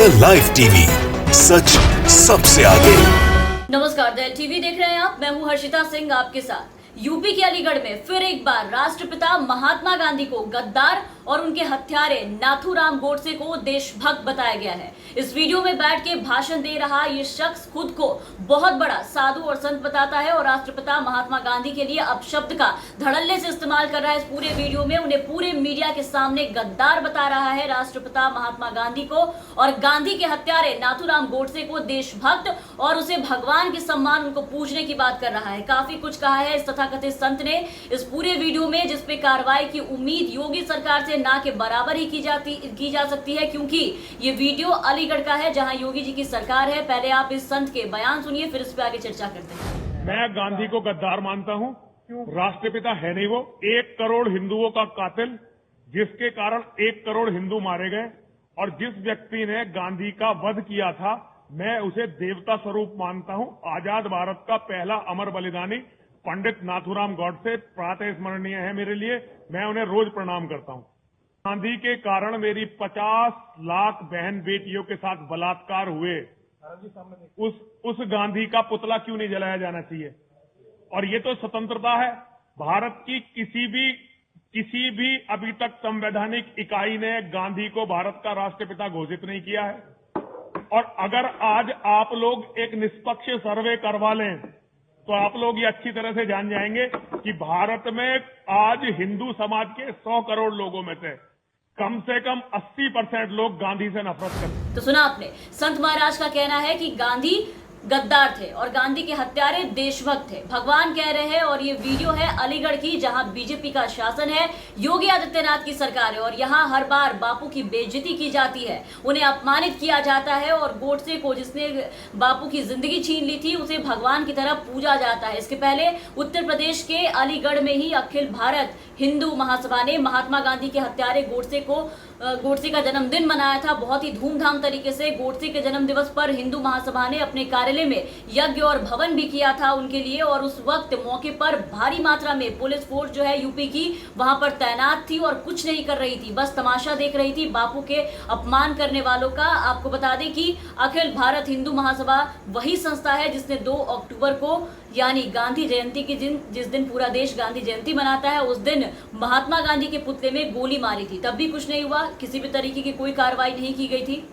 The live TV, सच सबसे आगे। नमस्कार, द टीवी देख रहे हैं आप। मैं हूं हर्षिता सिंह आपके साथ। यूपी के अलीगढ़ में फिर एक बार राष्ट्रपिता महात्मा गांधी को गद्दार और उनके हत्यारे नाथूराम गोडसे को देशभक्त बताया गया है। इस वीडियो में बैठ के भाषण दे रहा ये शख्स खुद को बहुत बड़ा साधु और संत बताता है और राष्ट्रपिता महात्मा गांधी के लिए अपशब्द का धड़ल्ले से इस्तेमाल कर रहा है। इस पूरे वीडियो में उन्हें पूरे मीडिया के सामने गद्दार बता रहा है राष्ट्रपिता महात्मा गांधी को, और गांधी के हत्यारे नाथूराम गोडसे को देशभक्त और उसे भगवान के सम्मान उनको पूजने की बात कर रहा है। काफी कुछ कहा है इस तथाकथित संत ने इस पूरे वीडियो में, जिसपे कार्रवाई की उम्मीद योगी सरकार से ना के बराबर ही की जा सकती है, क्योंकि ये वीडियो अलीगढ़ का है जहां योगी जी की सरकार है। पहले आप इस संत के बयान सुनिए, फिर इस पे आगे चर्चा करते हैं। मैं गांधी को गद्दार मानता हूं। राष्ट्रपिता है नहीं वो, 1 करोड़ हिंदुओं का कातिल, जिसके कारण 1 करोड़ हिंदू मारे गए। और जिस व्यक्ति ने गांधी का वध किया था, मैं उसे देवता स्वरूप मानता हूं। आजाद भारत का पहला अमर बलिदानी पंडित नाथूराम गोडसे प्रातः स्मरणीय है मेरे लिए। मैं उन्हें रोज प्रणाम करता हूं। गांधी के कारण मेरी 50 लाख बहन बेटियों के साथ बलात्कार हुए। उस गांधी का पुतला क्यों नहीं जलाया जाना चाहिए? और ये तो स्वतंत्रता है। भारत की किसी भी अभी तक संवैधानिक इकाई ने गांधी को भारत का राष्ट्रपिता घोषित नहीं किया है। और अगर आज आप लोग एक निष्पक्ष सर्वे करवा लें तो आप लोग ये अच्छी तरह से जान जाएंगे कि भारत में आज हिंदू समाज के 100 करोड़ लोगों में से कम 80% लोग गांधी से नफरत करते हैं। तो सुना आपने, संत महाराज का कहना है कि गांधी गद्दार थे और गांधी के हत्यारे देशभक्त थे, भगवान कह रहे हैं। और ये वीडियो है अलीगढ़ की, जहां बीजेपी का शासन है, योगी आदित्यनाथ की सरकार है, और यहां हर बार बापू की बेइज्जती की जाती है, उन्हें अपमानित किया जाता है। और गोडसे को, जिसने बापू की जिंदगी छीन ली थी, उसे भगवान की तरह पूजा जाता है। इसके पहले उत्तर प्रदेश के अलीगढ़ में ही अखिल भारत हिंदू महासभा ने महात्मा गांधी के हत्यारे गोडसे का जन्मदिन मनाया था बहुत ही धूमधाम तरीके से। गोडसे के जन्म दिवस पर हिंदू महासभा ने अपने कार्यालय में यज्ञ और भवन भी किया था उनके लिए। और उस वक्त मौके पर भारी मात्रा में पुलिस फोर्स जो है यूपी की वहां पर तैनात थी और कुछ नहीं कर रही थी, बस तमाशा देख रही थी बापू के अपमान करने वालों का। आपको बता दें कि अखिल भारत हिंदू महासभा वही संस्था है जिसने 2 अक्टूबर को, यानी गांधी जयंती के दिन, जिस दिन पूरा देश गांधी जयंती मनाता है, उस दिन महात्मा गांधी के पुतले में गोली मारी थी। तब भी कुछ नहीं हुआ, किसी भी तरीके की कोई कार्रवाई नहीं की गई थी।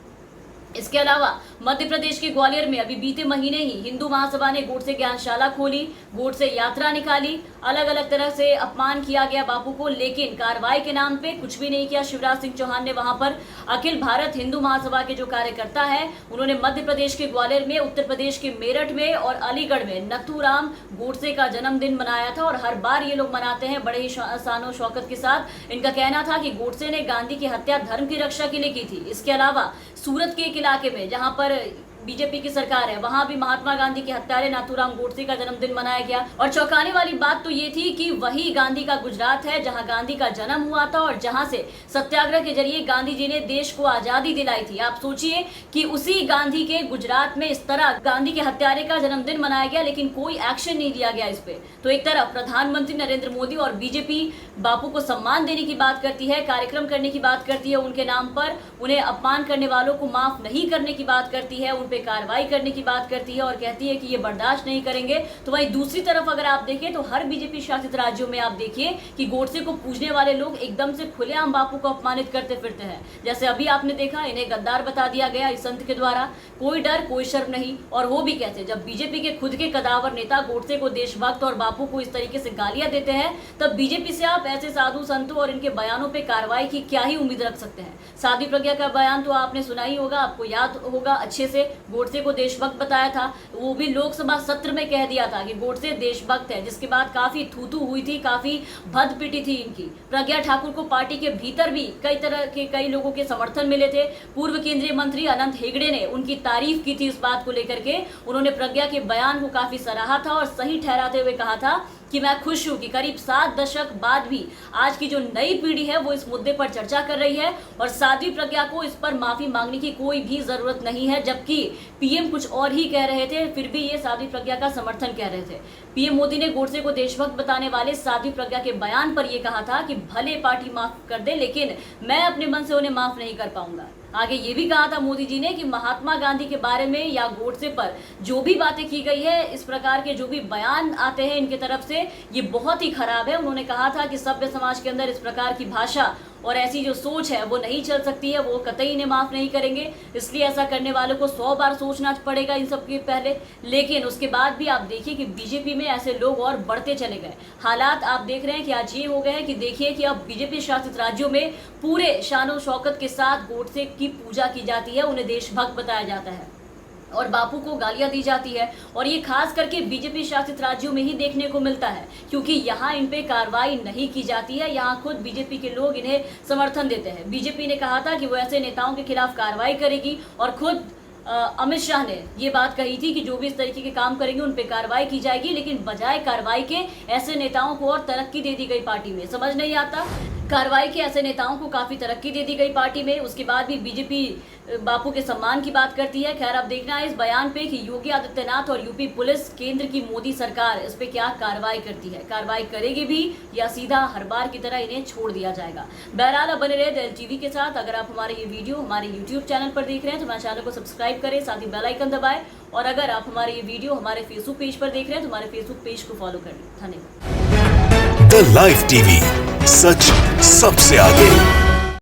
इसके अलावा मध्य प्रदेश के ग्वालियर में अभी बीते महीने ही हिंदू महासभा ने गोडसे ज्ञानशाला खोली, गोडसे यात्रा निकाली, अलग अलग तरह से अपमान किया गया बापू को, लेकिन कार्रवाई के नाम पे कुछ भी नहीं किया शिवराज सिंह चौहान ने। वहां पर अखिल भारत हिंदू महासभा के जो कार्यकर्ता है, उन्होंने मध्य प्रदेश के ग्वालियर में, उत्तर प्रदेश के मेरठ में और अलीगढ़ में नाथूराम गोडसे का जन्मदिन मनाया था। और हर बार ये लोग मनाते हैं बड़े ही शानो शौकत के साथ। इनका कहना था कि गोडसे ने गांधी की हत्या धर्म की रक्षा के लिए की थी। इसके अलावा सूरत के एक इलाके में, जहां पर बीजेपी की सरकार है, वहां भी महात्मा गांधी के हत्यारे नाथूराम गोडसे का जन्मदिन मनाया गया। और चौंकाने वाली बात तो ये थी कि वही गांधी का गुजरात है जहां गांधी का जन्म हुआ था और जहां से सत्याग्रह के जरिए गांधी जी ने देश को आजादी दिलाई थी। आप सोचिए कि उसी गांधी के गुजरात में इस तरह गांधी के हत्यारे का जन्मदिन मनाया गया, लेकिन कोई एक्शन नहीं लिया गया इस पे। तो एक तरफ प्रधानमंत्री नरेंद्र मोदी और बीजेपी बापू को सम्मान देने की बात करती है, कार्यक्रम करने की बात करती है उनके नाम पर, उन्हें अपमान करने वालों को माफ नहीं करने की बात करती है, उन पे कार्रवाई करने की बात करती है और कहती है कि ये बर्दाश्त नहीं करेंगे। तो वहीं दूसरी तरफ अगर आप देखें तो हर बीजेपी शासित राज्यों में आप देखिए कि गोडसे को पूजने वाले लोग एकदम से खुलेआम बापू को अपमानित करते फिरते हैं। जैसे अभी आपने देखा, इन्हें गद्दार बता दिया गया इस संत के द्वारा। कोई डर कोई शर्म नहीं। और वो भी कैसे, जब बीजेपी के खुद के कदावर नेता गोडसे को देशभक्त और बापू को इस तरीके से गालियां देते हैं, तब बीजेपी से आप ऐसे साधु संतों और इनके बयानों पर कार्रवाई की क्या ही उम्मीद रख सकते हैं। साध्वी प्रज्ञा का बयान तो आपने सुना ही होगा, आपको याद होगा अच्छे से। गोडसे को देशभक्त बताया था, वो भी लोकसभा सत्र में कह दिया था कि गोडसे देशभक्त है, जिसके बाद काफी थूथू हुई थी, काफी भद पिटी थी इनकी। प्रज्ञा ठाकुर को पार्टी के भीतर भी कई लोगों के समर्थन मिले थे। पूर्व केंद्रीय मंत्री अनंत हेगड़े ने उनकी तारीफ की थी इस बात को लेकर के। उन्होंने प्रज्ञा के बयान को काफी सराहा था और सही ठहराते हुए कहा था कि मैं खुश हूं कि करीब 7 दशक बाद भी आज की जो नई पीढ़ी है वो इस मुद्दे पर चर्चा कर रही है और साध्वी प्रज्ञा को इस पर माफी मांगने की कोई भी जरूरत नहीं है। जबकि पीएम कुछ और ही कह रहे थे, फिर भी ये साध्वी प्रज्ञा का समर्थन कह रहे थे। पीएम मोदी ने गोडसे को देशभक्त बताने वाले साध्वी प्रज्ञा के बयान पर यह कहा था कि भले पार्टी माफ कर दे, लेकिन मैं अपने मन से उन्हें माफ नहीं कर पाऊंगा। आगे ये भी कहा था मोदी जी ने कि महात्मा गांधी के बारे में या गोडसे पर जो भी बातें की गई है, इस प्रकार के जो भी बयान आते हैं इनके तरफ से, ये बहुत ही खराब है। उन्होंने कहा था कि सभ्य समाज के अंदर इस प्रकार की भाषा और ऐसी जो सोच है वो नहीं चल सकती है, वो कतई इन्हें माफ नहीं करेंगे। इसलिए ऐसा करने वालों को 100 बार सोचना पड़ेगा इन सब के पहले। लेकिन उसके बाद भी आप देखिए कि बीजेपी में ऐसे लोग और बढ़ते चले गए। हालात आप देख रहे हैं कि आज ये हो गए हैं कि देखिए कि अब बीजेपी शासित राज्यों में पूरे शानो शौकत के साथ गोडसे की पूजा की जाती है, उन्हें देशभक्त बताया जाता है और बापू को गालियां दी जाती है। और ये खास करके बीजेपी शासित राज्यों में ही देखने को मिलता है, क्योंकि यहाँ इन पे कार्रवाई नहीं की जाती है। यहाँ खुद बीजेपी के लोग इन्हें समर्थन देते हैं। बीजेपी ने कहा था कि वो ऐसे नेताओं के खिलाफ कार्रवाई करेगी और खुद अमित शाह ने ये बात कही थी कि जो भी इस तरीके के काम करेंगे उन पे कार्रवाई की जाएगी। लेकिन बजाय कार्रवाई के ऐसे नेताओं को और तरक्की दे दी गई पार्टी में। समझ नहीं आता, कार्रवाई के ऐसे नेताओं को काफी तरक्की दे दी गई पार्टी में। उसके बाद भी बीजेपी बापू के सम्मान की बात करती है। खैर अब देखना है इस बयान पे कि योगी आदित्यनाथ और यूपी पुलिस, केंद्र की मोदी सरकार इस पे क्या कार्रवाई करती है। कार्रवाई करेगी भी या सीधा हर बार की तरह इन्हें छोड़ दिया जाएगा। बहरहाल अब बने रहे दिल टीवी के साथ। अगर आप हमारे ये वीडियो हमारे यूट्यूब चैनल पर देख रहे हैं तो हमारे चैनल को सब्सक्राइब करें, साथ ही बेल आइकन दबाएं। और अगर आप हमारे ये वीडियो हमारे फेसबुक पेज पर देख रहे हैं तो हमारे फेसबुक पेज को फॉलो करें। धन्यवाद। द लाइव टीवी, सच सबसे आगे।